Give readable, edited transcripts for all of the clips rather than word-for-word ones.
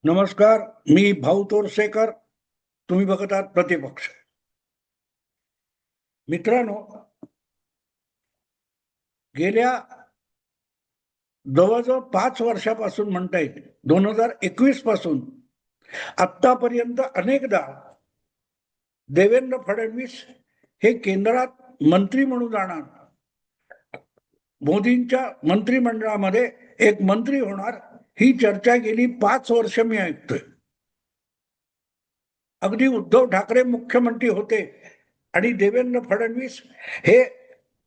नमस्कार. मी भाऊ तोरसेकर. तुम्ही बघत आहात प्रतिपक्ष. मित्रांनो, गेल्या जवळजवळ 5 वर्षापासून म्हणता येईल, 2021 पासून आतापर्यंत अनेकदा देवेंद्र फडणवीस हे केंद्रात मंत्री म्हणून जाणार, मोदींच्या मंत्रिमंडळामध्ये एक मंत्री होणार, ही चर्चा गेली 5 वर्ष मी ऐकतोय. अगदी उद्धव ठाकरे मुख्यमंत्री होते आणि देवेंद्र फडणवीस हे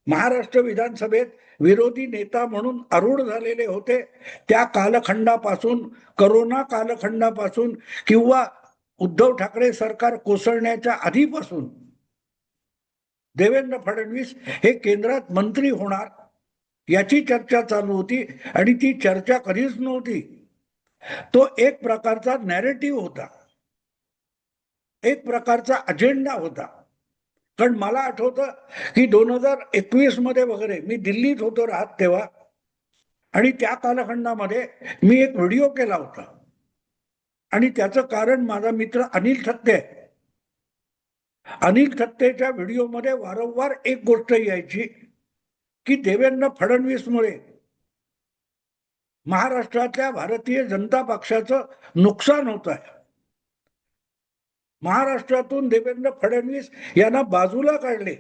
महाराष्ट्र विधानसभेत विरोधी नेता म्हणून आरूढ झालेले होते. त्या कालखंडापासून, करोना कालखंडापासून किंवा उद्धव ठाकरे सरकार कोसळण्याच्या आधीपासून देवेंद्र फडणवीस हे केंद्रात मंत्री होणार याची चर्चा चालू होती. आणि ती चर्चा कधीच नव्हती, तो एक प्रकारचा नॅरेटिव्ह होता, एक प्रकारचा अजेंडा होता. कारण मला आठवतं की 2021 मध्ये वगैरे मी दिल्लीत होतो राहत तेव्हा, आणि त्या कालखंडामध्ये मी एक व्हिडिओ केला होता. आणि त्याचं कारण माझा मित्र अनिल थत्ते. अनिल थत्तेच्या व्हिडिओमध्ये वारंवार एक गोष्ट यायची की देवेंद्र फडणवीसमुळे महाराष्ट्रातल्या भारतीय जनता पक्षाचं नुकसान होत आहे. महाराष्ट्रातून देवेंद्र फडणवीस यांना बाजूला काढले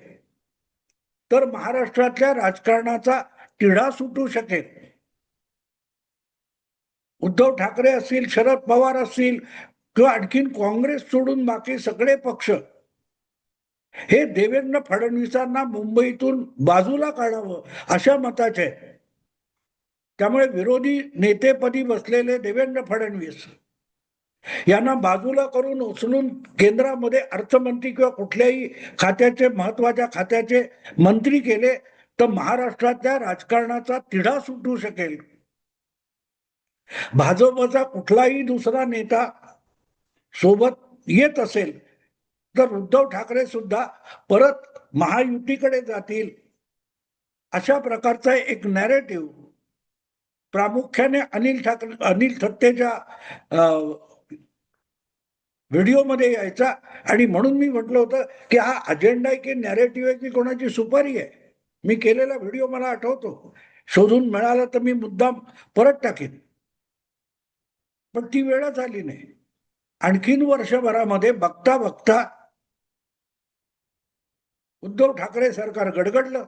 तर महाराष्ट्रातल्या राजकारणाचा तिढा सुटू शकेल. उद्धव ठाकरे असतील, शरद पवार असतील किंवा आणखीन काँग्रेस सोडून बाकी सगळे पक्ष हे देवेंद्र फडणवीसांना मुंबईतून बाजूला काढावं अशा मताचे. त्यामुळे विरोधी नेतेपदी बसलेले देवेंद्र फडणवीस यांना बाजूला करून उचलून केंद्रामध्ये अर्थमंत्री किंवा कुठल्याही खात्याचे, महत्वाच्या खात्याचे मंत्री केले तर महाराष्ट्रातल्या राजकारणाचा तिढा सुटू शकेल. भाजपचा कुठलाही दुसरा नेता सोबत येत असेल तर उद्धव ठाकरे सुद्धा परत महायुतीकडे जातील अशा प्रकारचा एक नॅरेटिव्ह प्रामुख्याने अनिल थत्तेच्या व्हिडिओमध्ये यायचा. आणि म्हणून मी म्हटलं होतं की हा अजेंडा आहे की नॅरेटिव्ह आहे की कोणाची सुपारी आहे. मी केलेला व्हिडिओ मला आठवतो, शोधून मिळाला तर मी मुद्दाम परत टाकेन, पण ती वेळच आली नाही. आणखीन वर्षभरामध्ये बघता बघता उद्धव ठाकरे सरकार गडगडलं,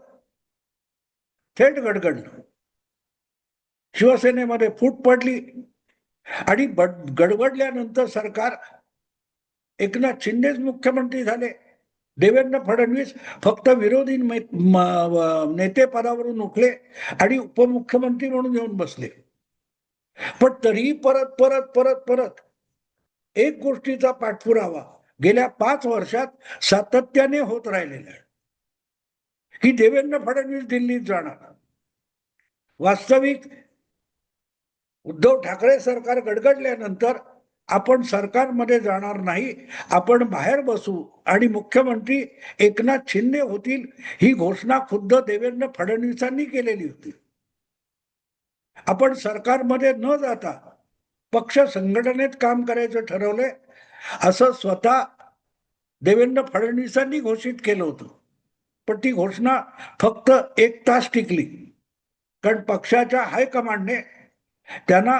थेट गडगडलं. शिवसेनेमध्ये फूट पडली आणि गडगडल्यानंतर सरकार एकनाथ शिंदेच मुख्यमंत्री झाले. देवेंद्र फडणवीस फक्त विरोधी नेते पदावरून उठले आणि उपमुख्यमंत्री म्हणून येऊन बसले. पण तरीही परत परत परत परत एक गोष्टीचा पाठपुरावा गेल्या 5 वर्षात सातत्याने होत राहिलेला आहे की देवेंद्र फडणवीस दिल्लीत जाणार. वास्तविक उद्धव ठाकरे सरकार गडगडल्यानंतर आपण सरकारमध्ये जाणार नाही, आपण बाहेर बसू आणि मुख्यमंत्री एकनाथ शिंदे होतील, ही घोषणा खुद्द देवेंद्र फडणवीसांनी केलेली होती. आपण सरकारमध्ये न जाता पक्ष संघटनेत काम करायचं ठरवलंय असं स्वतः देवेंद्र फडणवीसांनी घोषित केलं होतं. पण ती घोषणा फक्त 1 तास टिकली, कारण पक्षाच्या हायकमांडने त्यांना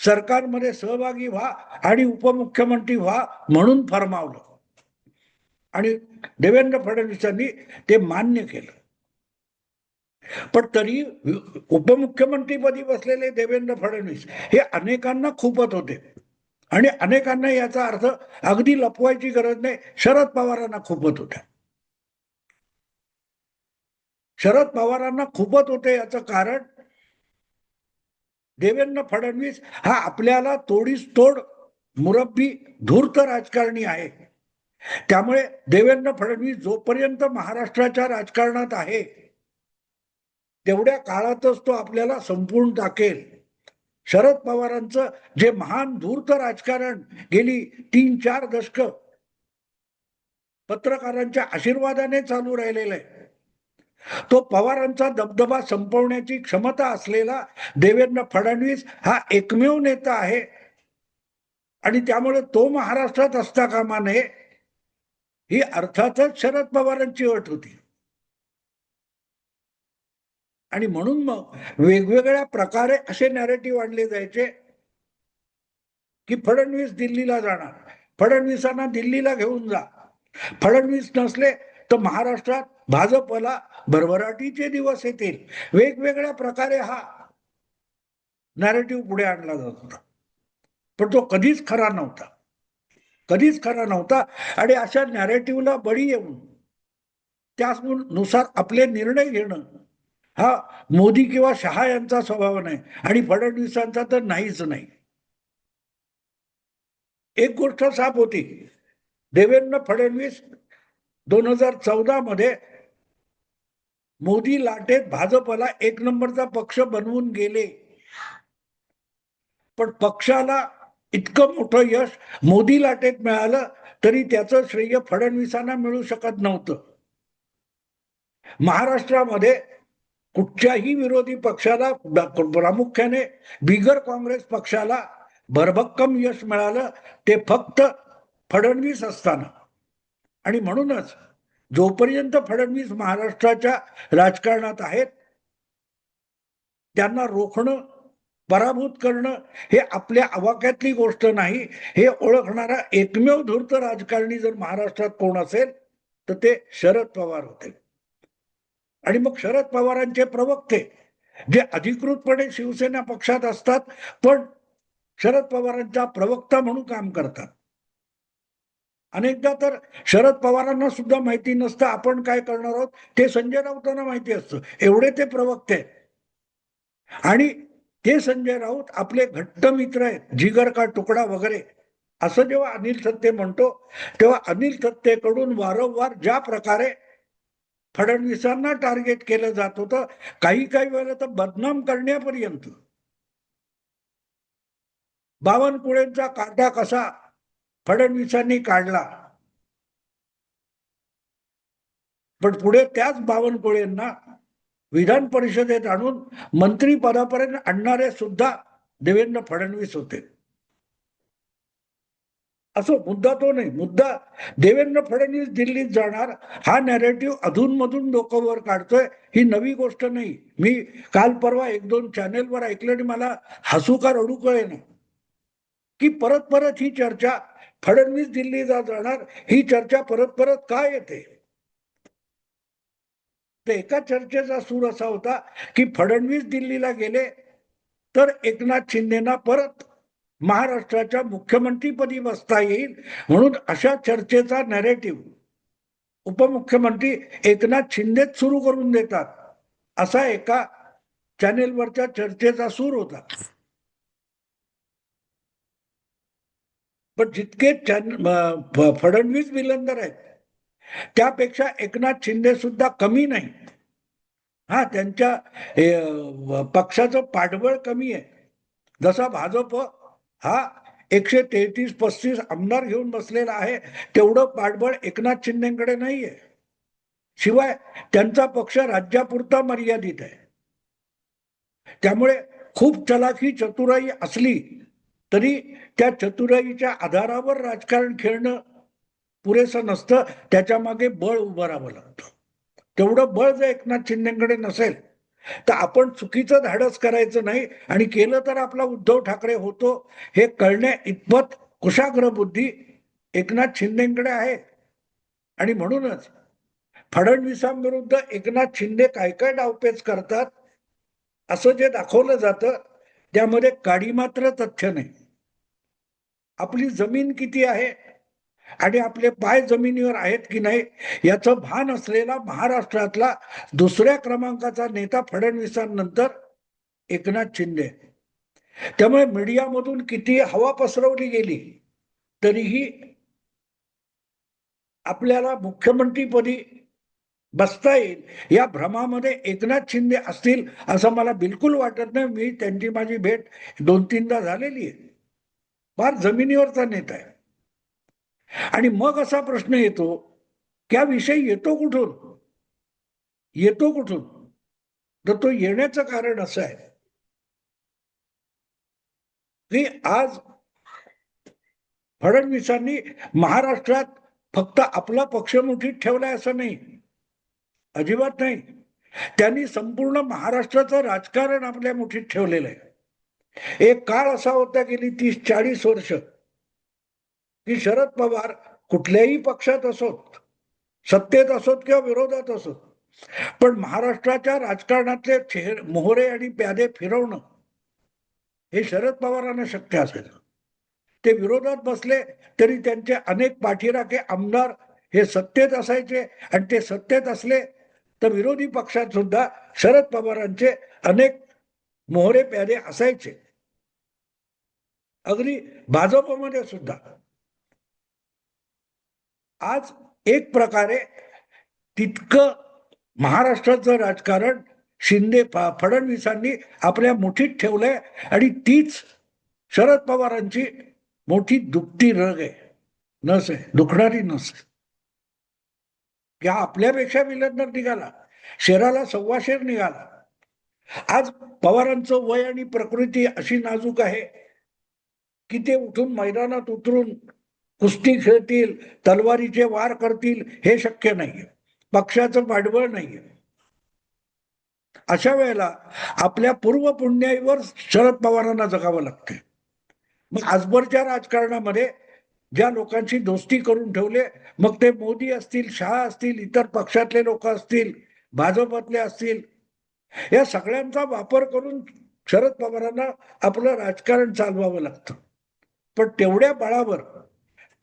सरकारमध्ये सहभागी व्हा आणि उपमुख्यमंत्री व्हा म्हणून फरमावलं आणि देवेंद्र फडणवीसांनी ते मान्य केलं. पण तरी उपमुख्यमंत्रीपदी बसलेले देवेंद्र फडणवीस हे अनेकांना खूपत होते आणि अनेकांना याचा अर्थ अगदी लपवायची गरज नाही, शरद पवारांना खूपत होत्या. शरद पवारांना खूपत होते याचं कारण देवेंद्र फडणवीस हा आपल्याला तोडीस तोड मुरब्बी धूर्त राजकारणी आहे. त्यामुळे देवेंद्र फडणवीस जोपर्यंत महाराष्ट्राच्या राजकारणात आहे तेवढ्या काळातच तो आपल्याला संपूर्ण टाकेल. शरद पवारांचं जे महान धूर्त राजकारण गेली 3-4 दशक पत्रकारांच्या आशीर्वादाने चालू राहिलेलं आहे, तो पवारांचा दबदबा संपवण्याची क्षमता असलेला देवेंद्र फडणवीस हा एकमेव नेता आहे आणि त्यामुळे तो महाराष्ट्रात असता कामा नये, ही अर्थातच शरद पवारांची अट होती. आणि म्हणून मग वेगवेगळ्या प्रकारे असे नॅरेटिव्ह आणले जायचे की फडणवीस दिल्लीला जाणार, फडणवीसांना दिल्लीला घेऊन जा, फडणवीस नसले तर महाराष्ट्रात भाजपला भरभराटीचे दिवस येतील. वेगवेगळ्या प्रकारे हा नॅरेटिव्ह पुढे आणला जात होता, पण तो कधीच खरा नव्हता, कधीच खरा नव्हता. आणि अशा नॅरेटिव्हला बळी येऊन त्यानुसार आपले निर्णय घेणं हा मोदी किंवा शहा यांचा स्वभाव नाही, आणि फडणवीसांचा तर नाहीच नाही. एक गोष्ट साफ होती, देवेंद्र फडणवीस 2014 मध्ये मोदी लाटेत भाजपला एक नंबरचा पक्ष बनवून गेले, पण पक्षाला इतकं मोठं यश मोदी लाटेत मिळालं तरी त्याचं श्रेय फडणवीसांना मिळू शकत नव्हतं. महाराष्ट्रामध्ये कुठच्याही विरोधी पक्षाला, प्रामुख्याने बिगर काँग्रेस पक्षाला भरभक्कम यश मिळालं ते फक्त फडणवीस असताना. आणि म्हणूनच जोपर्यंत फडणवीस महाराष्ट्राच्या राजकारणात आहेत त्यांना रोखणं, पराभूत करणं हे आपल्या आवाक्यातली गोष्ट नाही. हे ओळखणारा एकमेव धूर्त राजकारणी जर महाराष्ट्रात कोण असेल तर ते शरद पवार होते. आणि मग शरद पवारांचे प्रवक्ते जे अधिकृतपणे शिवसेना पक्षात असतात पण शरद पवारांचा प्रवक्ता म्हणून काम करतात. अनेकदा तर शरद पवारांना सुद्धा माहिती नसतं आपण काय करणार आहोत, ते संजय राऊतांना माहिती असतं, एवढे ते प्रवक्ते. आणि ते संजय राऊत आपले घट्ट मित्र आहेत, जिगर का तुकडा वगैरे असं जेव्हा अनिल थत्ते म्हणतो तेव्हा अनिल थत्तेकडून वारंवार ज्या प्रकारे फडणवीसांना टार्गेट केलं जात होतं, काही काही वेळेला तर बदनाम करण्यापर्यंत. बावनकुळेंचा काटा कसा फडणवीसांनी काढला, पण पुढे त्याच बावनकुळेंना विधान परिषदेत आणून मंत्री पदापर्यंत आणणारे सुद्धा देवेंद्र फडणवीस होते. असं मुद्दा तो नाही, मुद्दा देवेंद्र फडणवीस दिल्लीत जाणार हा नॅरेटिव्ह अधूनमधून डोकं वर काढतोय, ही नवी गोष्ट नाही. मी काल परवा एक दोन चॅनेलवर ऐकलं आणि मला हसू का रडू कळेना की परत परत ही चर्चा, फडणवीस दिल्लीला जाणार ही चर्चा परत परत का येते. तर एका चर्चेचा सूर असा होता की फडणवीस दिल्लीला गेले तर एकनाथ शिंदेना परत महाराष्ट्राच्या मुख्यमंत्रीपदी बसता येईल, म्हणून अशा चर्चेचा नॅरेटिव्ह उपमुख्यमंत्री एकनाथ शिंदेच सुरू करून देतात, असा एका चॅनेलवरच्या चर्चेचा सूर होता. पण जितके फडणवीस विलंदर आहेत त्यापेक्षा एकनाथ शिंदे सुद्धा कमी नाही. हा, त्यांच्या पक्षाचं पाठबळ कमी आहे. जसा भाजप हा 133-35 आमदार घेऊन बसलेला आहे तेवढं पाठबळ एकनाथ शिंदेकडे नाहीये. शिवाय त्यांचा पक्ष राज्यापुरता मर्यादित आहे. त्यामुळे खूप चलाखी चतुराई असली तरी त्या चतुराईच्या आधारावर राजकारण खेळणं पुरेसं नसतं, त्याच्या मागे बळ उभं राहावं लागतं. तेवढं बळ जर एकनाथ शिंदेकडे नसेल तर आपण चुकीचं धाडस करायचं नाही, आणि केलं तर आपला उद्धव ठाकरे होतो हे कळण्या इतपत कुशाग्र बुद्धी एकनाथ शिंदेकडे आहे. आणि म्हणूनच फडणवीसांविरुद्ध एकनाथ शिंदे काय काय डावपेच करतात असं जे दाखवलं जातं त्यामध्ये काडी मात्र तथ्य नाही. आपली जमीन किती आहे आणि आपले पाय जमिनीवर आहेत की नाही याचं भान असलेला महाराष्ट्रातला दुसऱ्या क्रमांकाचा नेता फडणवीसांनंतर एकनाथ शिंदे. त्यामुळे मीडियामधून किती हवा पसरवली गेली तरीही आपल्याला मुख्यमंत्रीपदी बसता येईल या भ्रमामध्ये एकनाथ शिंदे असतील असं मला बिलकुल वाटत नाही. मी त्यांची माझी भेट 2-3दा झालेली आहे. फार जमिनीवरचा नेता आहे. आणि मग असा प्रश्न येतो की हा विषय येतो कुठून, येतो कुठून. तर तो येण्याचं कारण असं आहे की आज फडणवीसांनी महाराष्ट्रात फक्त आपला पक्ष मुठीत ठेवलाय असं नाही, अजिबात नाही. त्यांनी संपूर्ण महाराष्ट्राचं राजकारण आपल्या मुठीत ठेवलेलं आहे. एक काळ असा होता गेली 30-40 वर्ष की शरद पवार कुठल्याही पक्षात असोत, सत्तेत असोत किंवा विरोधात असोत, पण महाराष्ट्राच्या राजकारणातले मोहरे आणि प्यादे फिरवणं हे शरद पवारांना शक्य असेल. ते विरोधात बसले तरी त्यांचे अनेक पाठीराखे आमदार हे सत्तेत असायचे, आणि ते सत्तेत असले तर विरोधी पक्षात सुद्धा शरद पवारांचे अनेक मोहरे प्यादे असायचे. अगदी भाजपमध्ये सुद्धा आज एक प्रकारे तितकं महाराष्ट्राचं राजकारण फडणवीसांनी आपल्या मुठीत ठेवलंय, आणि तीच शरद पवारांची मोठी दुखती रग आहे, नस आहे, दुखणारी नस. या आपल्यापेक्षा विलंडर निघाला, शेराला 1.25 शेर निघाला. आज पवारांचं वय आणि प्रकृती अशी नाजूक आहे की ते उठून मैदानात उतरून कुस्ती खेळतील, तलवारीचे वार करतील हे शक्य नाहीये, पक्षाचं पाठबळ नाहीये. अशा वेळेला आपल्या पूर्व पुण्याईवर शरद पवारांना जगावं लागते. मग आजवरच्या राजकारणामध्ये ज्या लोकांची दोस्ती करून ठेवले, मग ते मोदी असतील, शहा असतील, इतर पक्षातले लोक असतील, भाजपतले असतील, या सगळ्यांचा वापर करून शरद पवारांना आपलं राजकारण चालवावं लागतं. पण तेवढ्या बळावर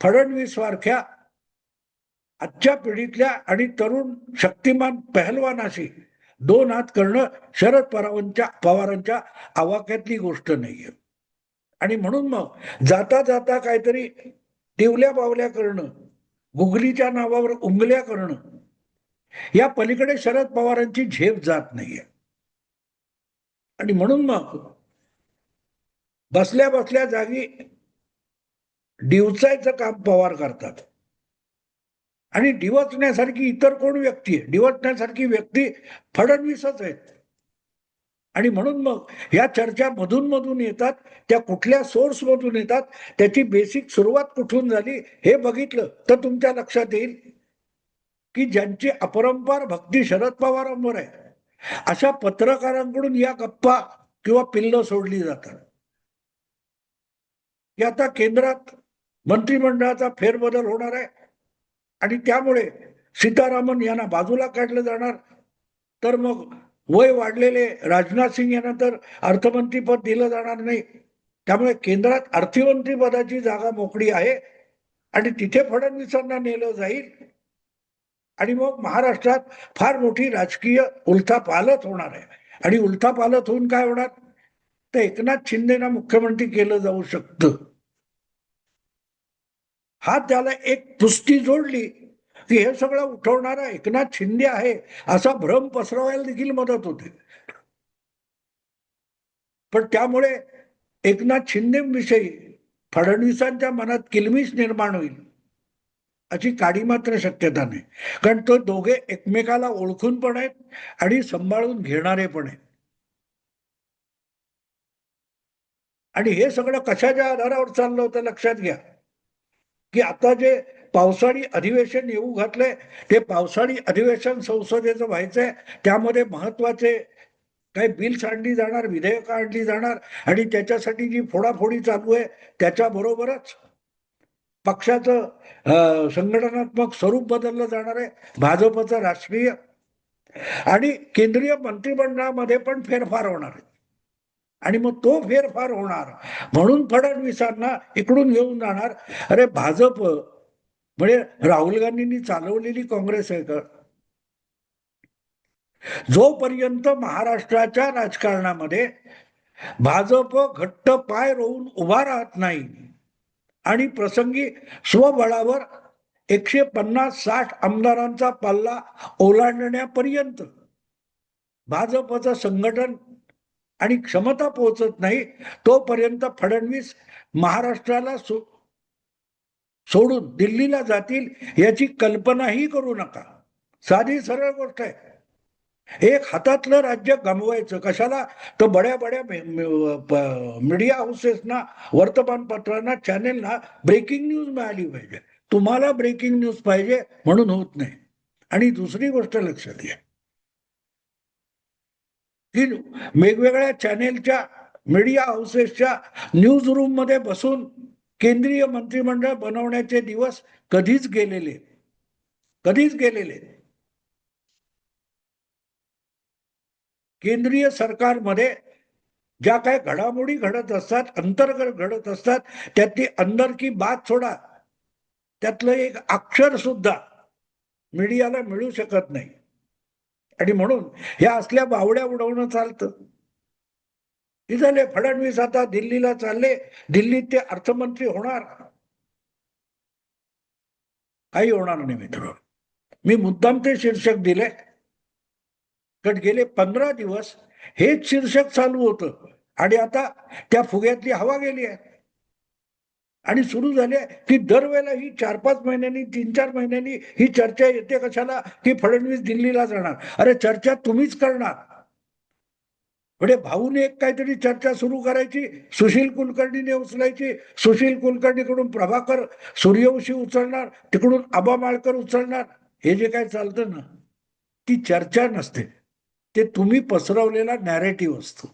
फडणवीस सारख्या आजच्या पिढीतल्या आणि तरुण शक्तिमान पहलवानाशी 2 हात करणं शरद पवारांच्या आवाक्यातली गोष्ट नाहीये. आणि म्हणून मग जाता जाता काहीतरी टिवल्या बावल्या करणं, गुगलीच्या नावावर उंगल्या करणं, या पलीकडे शरद पवारांची झेप जात नाहीये. आणि म्हणून मग बसल्या बसल्या जागी डिवचायचं काम पवार करतात. आणि डिवचण्यासारखी इतर कोण व्यक्ती आहे? डिवचण्यासारखी व्यक्ती फडणवीसच आहेत. आणि म्हणून मग ह्या चर्चा मधून मधून येतात, त्या कुठल्या सोर्स मधून येतात, त्याची बेसिक सुरुवात कुठून झाली हे बघितलं तर तुमच्या लक्षात येईल की ज्यांची अपरंपार भक्ती शरद पवारांवर आहे, अशा पत्रकारांकडून या गप्पा किंवा पिल्ल सोडली जातात की आता केंद्रात मंत्रिमंडळाचा फेरबदल होणार आहे आणि त्यामुळे सीतारामन यांना बाजूला काढलं जाणार, तर मग वय वाढलेले राजनाथ सिंग यांना तर अर्थमंत्री पद दिलं जाणार नाही, त्यामुळे केंद्रात अर्थमंत्री पदाची जागा मोकळी आहे आणि तिथे फडणवीसांना नेलं जाईल. आणि मग महाराष्ट्रात फार मोठी राजकीय उलथापालथ होणार आहे. आणि उलथापालथ होऊन काय होणार, तर एकनाथ शिंदेना मुख्यमंत्री केलं जाऊ शकतं. हा त्याला एक पुस्ती जोडली की हे सगळं उठवणारा एकनाथ शिंदे आहे असा भ्रम पसरवायला देखील मदत होते. पण त्यामुळे एकनाथ शिंदेविषयी फडणवीसांच्या मनात किलमिश निर्माण होईल अशी काडी मात्र शक्यता नाही, कारण तो दोघे एकमेकाला ओळखून पण आहेत आणि सांभाळून घेणारे पण आहेत. आणि हे सगळं कशाच्या आधारावर चाललं होतं लक्षात घ्या की आता जे पावसाळी अधिवेशन येऊ घातलंय, ते पावसाळी अधिवेशन संसदेचं व्हायचंय, त्यामध्ये महत्वाचे काही बिल्स आणली जाणार, विधेयकं आणली जाणार, आणि त्याच्यासाठी जी फोडाफोडी चालू आहे त्याच्याबरोबरच पक्षाचं संघटनात्मक स्वरूप बदललं जाणार आहे, भाजपचं राष्ट्रीय आणि केंद्रीय मंत्रिमंडळामध्ये पण फेरफार होणार आहे. आणि मग तो फेरफार होणार म्हणून फडणवीसांना इकडून घेऊन जाणार. अरे भाजप म्हणजे राहुल गांधींनी चालवलेली काँग्रेस आहे का? जोपर्यंत महाराष्ट्राच्या राजकारणामध्ये भाजप घट्ट पाय रोवून उभा राहत नाही आणि प्रसंगी स्वबळावर 150-60 आमदारांचा पल्ला ओलांडण्यापर्यंत भाजपचं संघटन आणि क्षमता पोहोचत नाही, तोपर्यंत फडणवीस महाराष्ट्राला सोडून दिल्लीला जातील याची कल्पनाही करू नका. साधी सरळ गोष्ट आहे. एक हातातलं राज्य गमवायचं कशाला, तर बड्या बड्या मीडिया हाऊसेसना, वर्तमानपत्रांना, चॅनेलना ब्रेकिंग न्यूज मिळाली पाहिजे. तुम्हाला ब्रेकिंग न्यूज पाहिजे म्हणून होत नाही. आणि दुसरी गोष्ट लक्षात घ्या की वेगवेगळ्या चॅनेलच्या, मीडिया हाऊसेसच्या न्यूज रूम मध्ये बसून केंद्रीय मंत्रिमंडळ बनवण्याचे दिवस कधीच गेलेले, कधीच गेलेले. केंद्रीय सरकारमध्ये ज्या काही घडामोडी घडत असतात, अंतर्गत घडत असतात, त्यातली अंदर की बात सोडा, त्यातलं एक अक्षर सुद्धा मीडियाला मिळू शकत नाही. आणि म्हणून ह्या असल्या बावड्या उडवणं चालतं. हे झाले फडणवीस आता दिल्लीला चालले, दिल्लीत ते अर्थमंत्री होणार. काही होणार नाही मित्र. मी मुद्दाम ते शीर्षक दिले, कारण गेले 15 दिवस हेच शीर्षक चालू होतं आणि आता त्या फुग्यातली हवा गेली आहे. आणि सुरू झाले की दरवेळेला ही 4-5 महिन्यांनी, 3-4 महिन्यांनी ही चर्चा येते कशाला, की फडणवीस दिल्लीला जाणार. अरे चर्चा तुम्हीच करणार. म्हणजे भाऊने एक काहीतरी चर्चा सुरू करायची, सुशील कुलकर्णीने उचलायची, सुशील कुलकर्णीकडून प्रभाकर सूर्यवंशी उचलणार, तिकडून आबा माळकर उचलणार. हे जे काय चालतं ना, ती चर्चा नसते, ते तुम्ही पसरवलेला नॅरेटिव्ह असतो.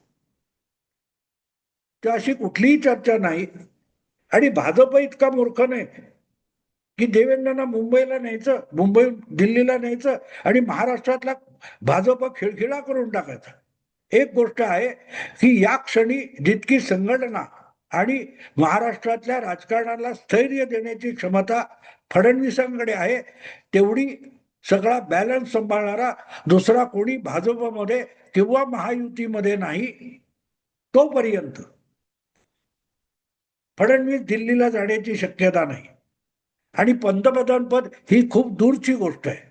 तर अशी कुठलीही चर्चा नाही. आणि भाजप इतका मूर्ख नाही की देवेंद्रना मुंबईला न्यायचं, मुंबई दिल्लीला न्यायचं आणि महाराष्ट्रातला भाजप खिळखिळा करून टाकायचा. एक गोष्ट आहे की या क्षणी जितकी संघटना आणि महाराष्ट्रातल्या राजकारणाला स्थैर्य देण्याची क्षमता फडणवीसांकडे आहे, तेवढी सगळा बॅलन्स सांभाळणारा दुसरा कोणी भाजपमध्ये किंवा महायुतीमध्ये नाही. तोपर्यंत फडणवीस दिल्लीला जाण्याची शक्यता नाही. आणि पंतप्रधान पद ही खूप दूरची गोष्ट आहे,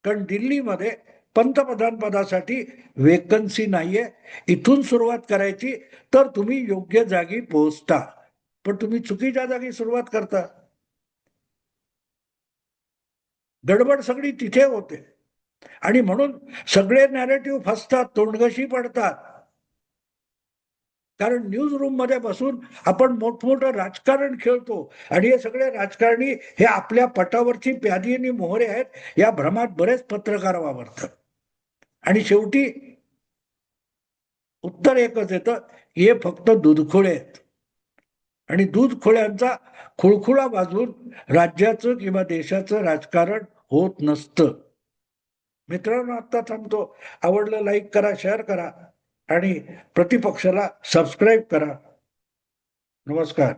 कारण दिल्लीमध्ये पंतप्रधान पदासाठी वेकन्सी नाहीये. इथून सुरुवात करायची तर तुम्ही योग्य जागी पोहोचता, पण तुम्ही चुकीच्या जागी सुरुवात करता. गडबड सगळी तिथे होते आणि म्हणून सगळे नॅरेटिव्ह फसतात, तोंडघशी पडतात. कारण न्यूज रूम मध्ये बसून आपण मोठमोठं राजकारण खेळतो आणि हे सगळे राजकारणी हे आपल्या पटावरची प्यादी आणि मोहरे आहेत, या भ्रमात बरेच पत्रकार वावरतात. आणि शेवटी उत्तर एकच येतं, हे फक्त दूधखोळे आहेत. आणि दूधखोळ्यांचा खुळखुळा वाजवून राज्याचं किंवा देशाचं राजकारण होत नसतं. मित्रांनो, आता थांबतो. आवडलं लाईक करा, शेअर करा आणि प्रतिपक्षाला सबस्क्राईब करा. नमस्कार.